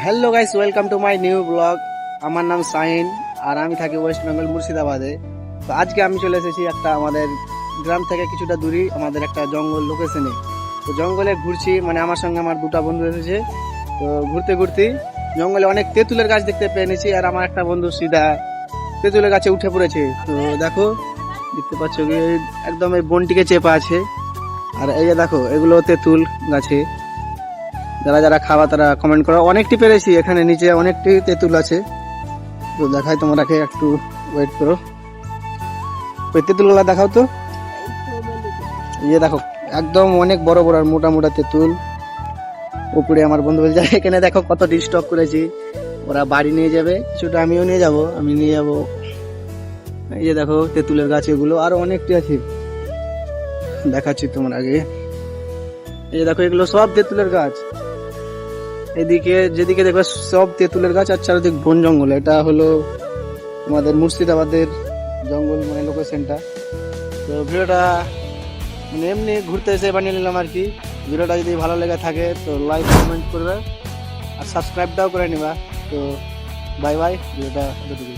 Hello guys, welcome to my new blog. আমার নাম শাহিন আর আমি থাকি ওয়েস্ট বেঙ্গল মুর্শিদাবাদে। তো আজকে আমি চলে এসেছি একটা আমাদের গ্রাম থেকে কিছুটা দূরে আমাদের একটা জঙ্গল লোকেশনে। তো জঙ্গলে ঘুরছি, মানে আমার সঙ্গে আমার দুটা বন্ধু এসেছে। তো ঘুরতে ঘুরতে জঙ্গলে অনেক তেঁতুলের গাছ দেখতে পেয়ে নিয়েছি, আর আমার একটা বন্ধু সিধা তেঁতুলের গাছে উঠে পড়েছে। তো দেখো, দেখতে পাচ্ছ কি একদম এই বনটিকে চেপা আছে। আর এই যে দেখো, এগুলো তেঁতুল গাছে। যারা যারা খাওয়া তারা কমেন্ট করো। অনেকটি পেরেছি, এখানে নিচে অনেকটি তেঁতুল আছে। তো দেখাই তোমাকে, একটু ওয়েট করো। ওই তেঁতুলগুলা দেখাও তো। ইয়ে দেখো, একদম অনেক বড় বড় আর মোটা মোটা তেঁতুল। উপরে আমার বন্ধু বলছে এখানে দেখো কত ডিস্টার্ব করেছি। ওরা বাড়ি নিয়ে যাবে, কিছুটা আমিও নিয়ে যাব, আমি নিয়ে যাব। এই যে দেখো তেঁতুলের গাছ, এগুলো আরো অনেকটি আছে, দেখাচ্ছি তোমার আগে। এই যে দেখো, এগুলো সব তেঁতুলের গাছ। এদিকে যেদিকে দেখবে সব তেঁতুলের গাছ, আর চারিদিক বন জঙ্গল। এটা হলো আমাদের মুর্শিদাবাদের জঙ্গল, মানে লোকেশনটা। তো ভিডিওটা মানে এমনি ঘুরতে এসে বানিয়ে নিলাম আর কি। ভিডিওটা যদি ভালো লেগে থাকে তো লাইক কমেন্ট করবে আর সাবস্ক্রাইবটাও করে নিবা। তো বাই বাই, ভিডিওটা এতটুকু।